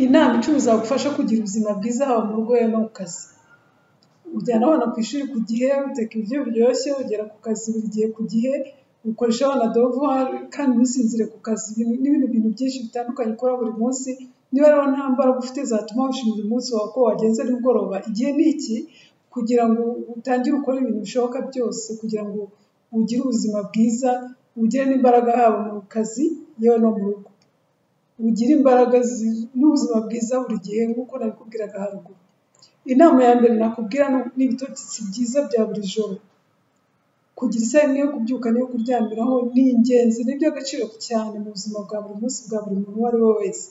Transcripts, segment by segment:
Inama icumi zagufasha kugira ubuzima bwiza haba mu rugo no mu kazi. Ujyana abana ku ishuri ku gihe, uteka ibiryo biryoshye, ugera ku kazi buri gihe ku gihe, ukoresha abana devoir kandi ntusinzire ku kazi n'ibindi bintu byinshi bitandukanye ukora buri munsi. Niba rero nta mbaraga ufite zatuma wishimira umunsi wawe ko wagenze nimugoroba, igihe ni iki kugira ngo utangire ukore ibintu bishoboka byose kugira ngo ugire ubuzima bwiza, ugire n'imbaraga haba mu kazi yewe no mu rugo. Ugire imbaraga n'ubuzima bwiza buri gihe nk'uko nabikubwiraga haruguru. Inama ya mbere nakubwira ni ibitotsi byiza bya buri joro. Kugira isaha imwe yo kubyuka n'iyo kuryamiraho ni ingenzi, ni iby'agaciro cyane mu buzima bwa buri munsi bwa buri muntu uwo ari we wese.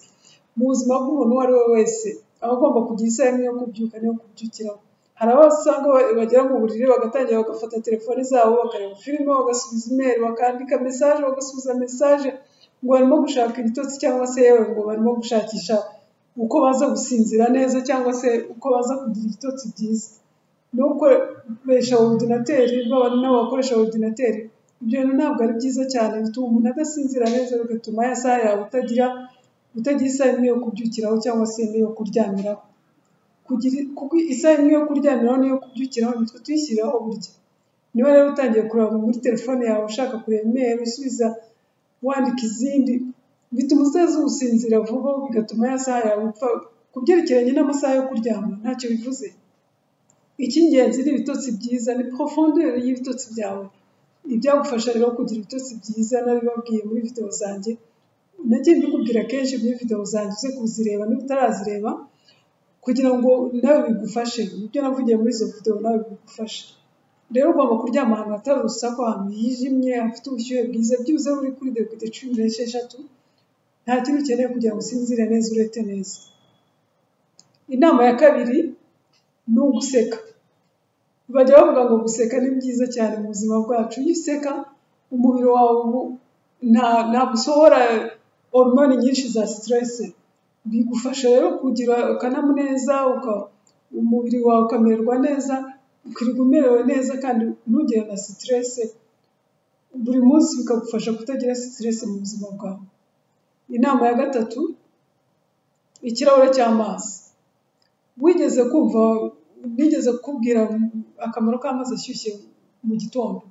Mu buzima bw'umuntu uwo ari we wese aba agomba kugira isaha imwe yo kubyuka n'iyo kubyukiraho. Hari abo usanga bagera mu buriri bagatangira bagafata telefoni zabo bakareba filime, bagasubiza email, bakandika message, bagasubiza message ngo barimo gushaka ibitotsi cyangwa se yewe ngo barimo gushakisha uko baza gusinzira neza cyangwa se uko baza kugira ibitotsi byiza. No gukoresha ordinateri, n'abakoresha ordinateri, ibyo bintu ntabwo ari byiza cyane, bituma umuntu adasinzira neza, bigatuma ya saha yawe utagira isaha imwe yo kubyukiraho cyangwa se n'iyo kuryamiraho. Kuko isaha imwe yo kuryamiraho n'iyo kubyukiraho nitwe tuyishyiraho burya. Niba rero utangiye kureba muri telefone yawe ushaka kureba email, usubiza wandika izindi, bituma utaza gusinzira vuba, bigatuma ya saha yawe upfa. Ku byerekeranye n'amasaha yo kuryama ntacyo bivuze. Icy'ingenzi ni ibitotsi byiza, ni profondeur y'ibitotsi byawe. Ibyagufasha rero kugira ibitotsi byiza nabibabwiye muri video zanjye, nagiye mbikubwira kenshi muri video zanjye, uze kuzireba niba utarazireba kugira ngo nawe bigufashe. Ibyo navugiye muri izo video nawe bigufashe. Rero ugomba kuryama ahantu hatari urusaku, ahantu hijimye, hafite ubushyuhe bwiza, byibuze uri kuri degere 16. Nta kintu ukeneye kugira ngo usinzire neza, urete neza. Inama ya kabiri ni uguseka. Bajya bavuga ngo guseka ni byiza cyane mu buzima bwacu. Iyo useka umubiri wawe ntabwo usohora hormone nyinshi za stress. Bigufasha rero kugira akanyamuneza, umubiri wawe ukamererwa neza, ukirirwa umerewe neza kandi ntugire na stress. Buri munsi bikagufasha kutagira stress mu buzima bwawe. Inama ya gatatu, ikirahure cy'amazi. Nigeze kukubwira akamaro k'amazi ashyushye mu gitondo.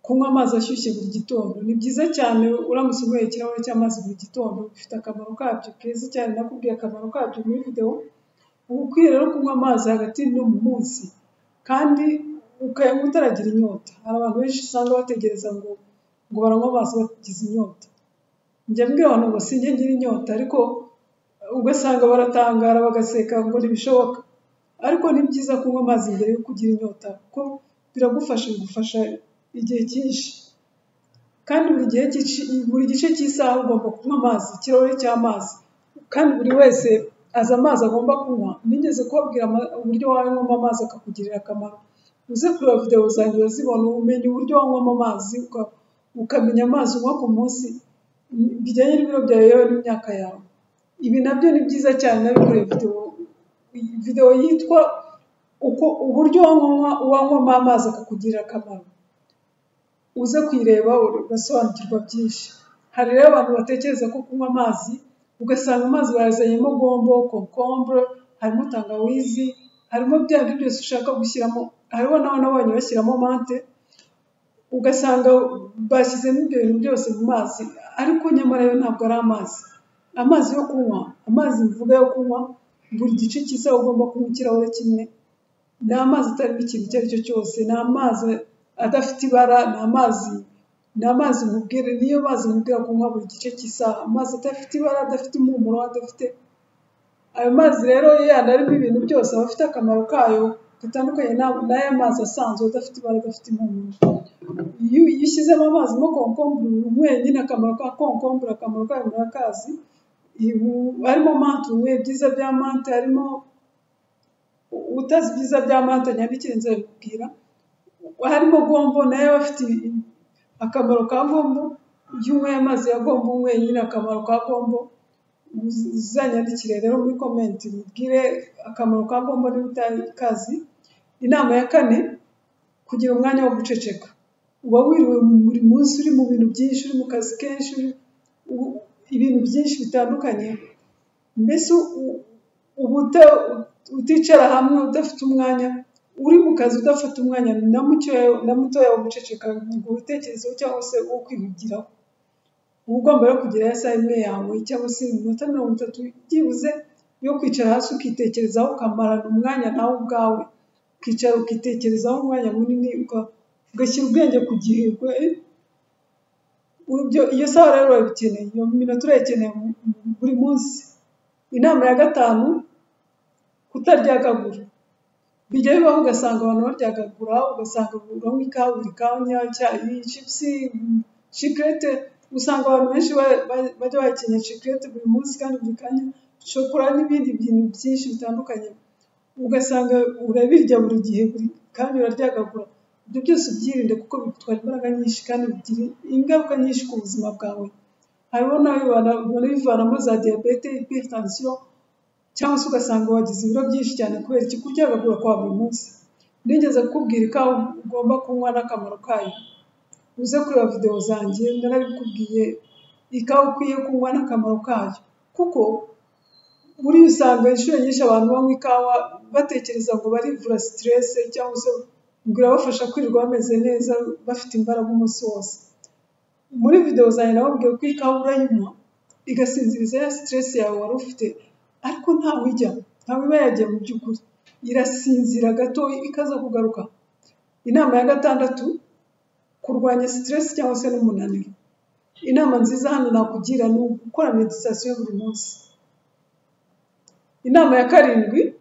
Kunywa amazi ashyushye buri gitondo ni byiza cyane. Uramutse unyweye ikirahure cy'amazi buri gitondo bifite akamaro kabyo keza cyane. Nakubwiye akamaro kabyo muri video. Uba ukwiye rero kunywa amazi hagati no mu munsi kandi ukayanywa utaragira inyota. Hari abantu benshi usanga bategereza ngo baranywa amazi bagize inyota. Njya mbwira abantu ngo sinjye ngira inyota, ariko ugasanga baratangara bagaseka ngo ntibishoboka. Ariko ni byiza kunywa amazi mbere yo kugira inyota kuko bigufasha igihe cyinshi. Kandi buri gice cy'isaha ugomba kunywa amazi, ikirahure cy'amazi. Kandi buri wese azi amazi agomba kunywa. Nigeze kubabwira uburyo wanywamo amazi akakugirira akamaro. Uze kureba video zanjye urazibona, umenye uburyo wanywamo amazi, ukamenya amazi unywa ku munsi bijyanye n'ibiro byawe yewe n'imyaka yawe. Ibi nabyo ni byiza cyane. Nabikoreye video yitwa uburyo wanywamo amazi akakugirira akamaro. Uze kuyireba ugasobanukirwa byinshi. Hari rero abantu batekereza ko kunywa amazi ugasanga amazi bayazanyemo gombo, concombre, harimo tangawizi, harimo bya bintu byose ushaka gushyiramo. Hariho n'abanye bashyiramo mante, ugasanga bashyizemo ibyo bintu byose mu mazi, ariko nyamara yo ntabwo ari amazi. Amazi yo kunywa, amazi mvuga yo kunywa, buri gice cy'isaha ugomba kunywa ikirahure kimwe. Ni amazi atarimo ikintu icyo ari cyo cyose, ni amazi adafite ibara, ni amazi mubwira, niyo mazi mubwira kunywa buri gice cy'isaha. Amazi adafite ibara, adafite impumuro, ayo mazi rero arimo ibintu byose aba afite akamaro kayo gatandukanye n'aya mazi asanzwe adafite ibara, adafite impumuro. Iyo ushyizemo amazi mo concombre, unyweye nyine akamaro ka concombre, akamaro kayo murakazi. Harimo mante, unyweye ibyiza bya mante, harimo utazi ibyiza bya mante nyandikire nzabibwira. Harimo gombo, nayo afite akamaro ka gombo. Iyo unyweye amazi ya gombo, unyweye nyine akamaro ka gombo. Uzanyandikire rero muri comment mubwire akamaro ka gombo niba utakazi. Inama ya kane, kugira umwanya wo guceceka. Uba wiriwe buri munsi uri mu bintu byinshi, uri mu kazi kenshi, ibintu byinshi bitandukanye. mbese uticara hamwe udafite umwanya, uri mu kazi udafite umwanya na mutoya wo guceceka ngo witekerezeho cyangwa se wo kwihugiraho. Uba ugomba rero kugira ya saha imwe yawe cyangwa se iminota 30 byibuze yo kwicara hasi ukitekerezaho, ukamarana umwanya nawe ubwawe, ukicara ukitekerezaho umwanya munini, ugashyira ubwenge ku gihe. Iyo saha rero urabikeneye, iyo minota urayikeneye buri munsi. Inama ya 5, kutaryagagura. Bijya bibaho ugasanga abantu baryagagura, ugasanga uranywa ikawa buri kanya, icyayi, chipsi, chikrete. Usanga abantu benshi bajya bakeneye chikrete buri munsi kandi buri kanya, shokora n'ibindi bintu byinshi bitandukanye. Ugasanga urabirya buri gihe kandi uraryagagura. Ibyo byose ubyirinde kuko bitwara imbaraga nyinshi kandi bigira ingaruka nyinshi ku buzima bwawe. Hariho bivanamo za diyabete, hypertension, cyangwa se ugasanga wagize ibiro byinshi cyane kubera iki kuryagagura kwa buri munsi. Nigeze kukubwira ikawa ugomba kunywa n'akamaro kayo. Uze kureba video zanjye narabikubwiye, ikawa ukwiye kunywa n'akamaro kayo, kuko buriya usanga inshuro nyinshi abantu banywa ikawa batekereza ngo barivura stress cyangwa se ngo irabafasha kwirirwa bameze neza bafite imbaraga umunsi wose. Muri video zanjye nababwiye ko ikawa urayinywa igasinziriza ya stress yawe wari ufite, ariko ntawe iba yagiye mu by'ukuri, irasinzira gato ikaza kugaruka. Inama ya 6, kurwanya stress cyangwa se n'umunaniro. Inama nziza hano nakugira ni gukora meditation buri munsi. Inama ya 7,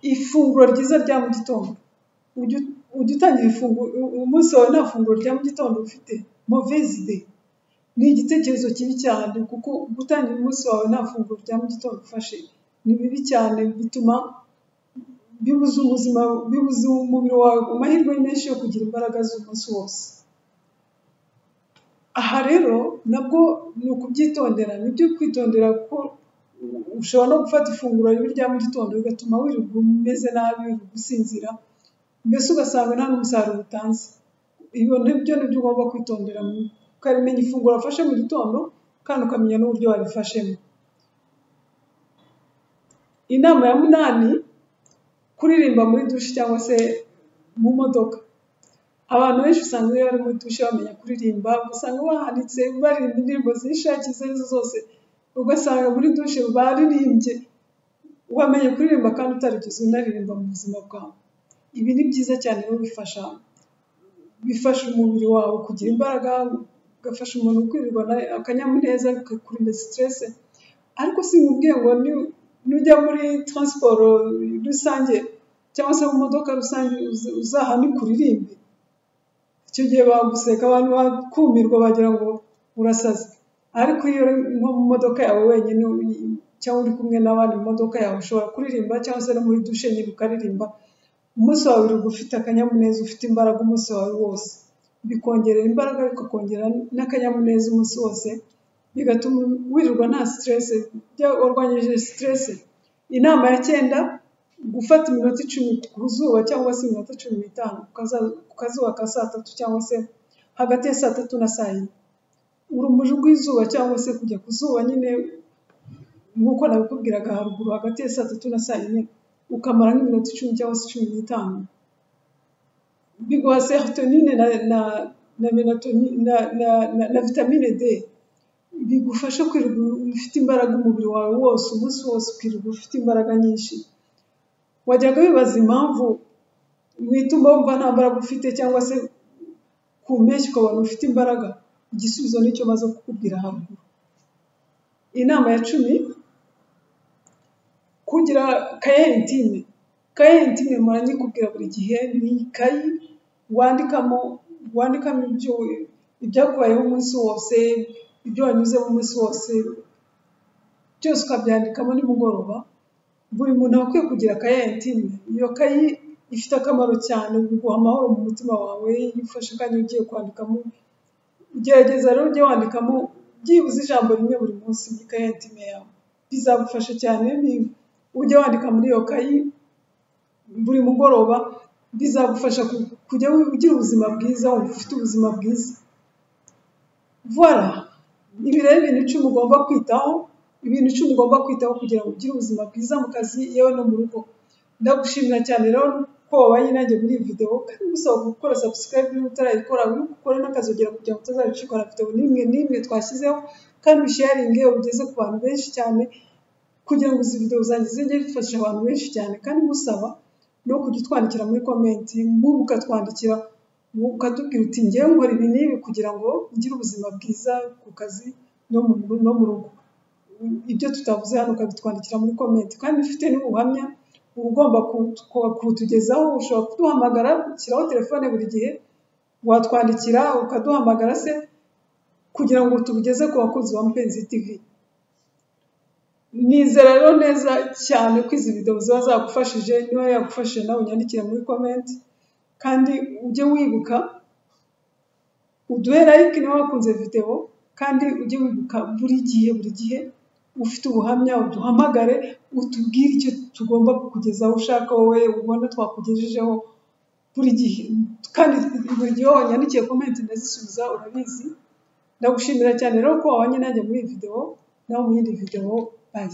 ifunguro ryiza rya mu gitondo. Ujye utangira umunsi wawe nta funguro rya mu gitondo ufite, mauvaise idée. Ni igitekerezo kibi cyane, kuko gutangira umunsi wawe nta funguro rya mu gitondo ufashe ni bibi cyane, bituma bibuza umubiri wawe amahirwe menshi yo kugira imbaraga z'umunsi wose. Aha rero nabwo ni ukubyitondera, nibyo kwitondera, ko ushobora no gufata ifunguro ribi rya mu gitondo bigatuma wirirwa umeze nabi, gusinzira, mbese ugasanga nta n'umusaruro utanze. Nibyo ugomba kwitondera, ukamenya ifunguro wafashe mu gitondo kandi ukamenya n'uburyo warifashemo. Inama ya 8, kuririmba muri dushe cyangwa se mu modoka. Abantu benshi usanga iyo bari muri dushe bamenya kuririmba, usanga bahanitse baririmba indirimbo zishakiye izo zose, ugasanga muri dushe baririmbye. Wamenye kuririmba kandi utarigeze unaririmba mu buzima bwawe. Ibi ni byiza cyane, rero bifasha umubiri wawe kugira imbaraga, ugafasha umuntu kwirirwa akanyamuneza, bikakurinda stress. Ariko sinkubwiye ngo nujya muri transport rusange cyangwa se mu modoka rusange uzahane kuririmbe. Icyo gihe baguseka, abantu bakumirwa bagira ngo urasaze. Ariko iyo nko mu modoka yawe wenyine cyangwa uri kumwe n'abandi mu modoka yawe, ushobora kuririmba cyangwa se no muri dushe nyine ukaririmba. Umunsi wawe uri ufite akanyamuneza, ufite imbaraga umunsi wawe wose. Bikongerera imbaraga, bikakongera n'akanyamuneza umunsi wose, bigatuma wirirwa nta stress, warwanyije stress. Inama ya 9, gufata iminota 10 ku zuba cyangwa se iminota 15 ku kazuba ka saa 3 cyangwa se hagati ya saa 3 na saa 4. Urumuri rw'izuba cyangwa se kujya ku zuba nyine nk'uko nabikubwiraga haruguru, hagati ya saa 3 na saa 4 ukamara nk'iminota 10 cyangwa se 15. Biguha serotonine na vitamine D, bigufasha kwirirwa ufite imbaraga umubiri wawe wose, umunsi wose ukirirwa ufite imbaraga nyinshi. Wajyaga wibaza impamvu wituma wumva nta mbaraga ufite cyangwa se ku mpeshyi ukabona ufite imbaraga? Igisubizo nicyo maze kukubwira haruguru. Inama ya 10, kugira kaye intime. Kaye intime muranyikubwira buri gihe, ni ikayi wandikamo ibyakubayeho umunsi wose, ibyo wanyuze mu munsi wose, byose ukabyandikamo nimugoroba. Buri muntu akwiye kugira kaye intime. Iyo kayi ifite akamaro cyane, biguha amahoro mu mutima wawe iyo ufashe akanya ugiye kwandikamo. Gerageza rero ujye wandikamo byibuze ijambo rimwe buri munsi mu kaye intime yawe, bizagufasha cyane. Ujye wandika muri iyo kayi buri mugoroba, bizagufasha kujya ugira ubuzima bwiza, ufite ubuzima bwiza. Voilà, ibi rero ibintu 10 ugomba kwitaho ibintu 10 ugomba kwitaho kugira ngo ugire ubuzima bwiza mu kazi yewe no mu rugo. Ndagushimira cyane rero ko wabanye nanjye muri iyi video, kandi gusaba gukora subscribe niba utarayikora, ukore n'akazogera kugira ngo utazabicikora video n'imwe twashyizeho, kandi usharinge ugeze ku bantu benshi cyane kugira ngo izi video zanjye zijye zifasha abantu benshi cyane. Kandi musaba no kujya utwandikira muri comment, nk'ubu ukatwandikira ukatubwira uti ngewe nkora ibi n'ibi kugira ngo ngire ubuzima bwiza ku kazi no mu rugo. Ibyo tutavuze hano ukabitwandikira muri comment, kandi ufite n'ubuhamya ugomba kutugezaho. Ushobora kuduhamagara, ushyiraho telefone buri gihe, watwandikira ukaduhamagara se kugira ngo tubigeze ku bakozi ba Mpenzi TV. Nizera rero neza cyane ko izi video ziba zagufashije. Niba yagufashije nawe unyandikire muri comment, kandi ujye wibuka uduhe like niba wakunze video, kandi ujye wibuka buri gihe ufite ubuhamya uduhamagare utubwire icyo tugomba kukugezaho ushaka wowe ubona twakugejejeho buri gihe. Kandi buri gihe wanyandikiye comment ndazisubiza, urabizi. Ndagushimira cyane rero ko wabanye nanjye muri iyi video, nawe mu yindi video. Bye.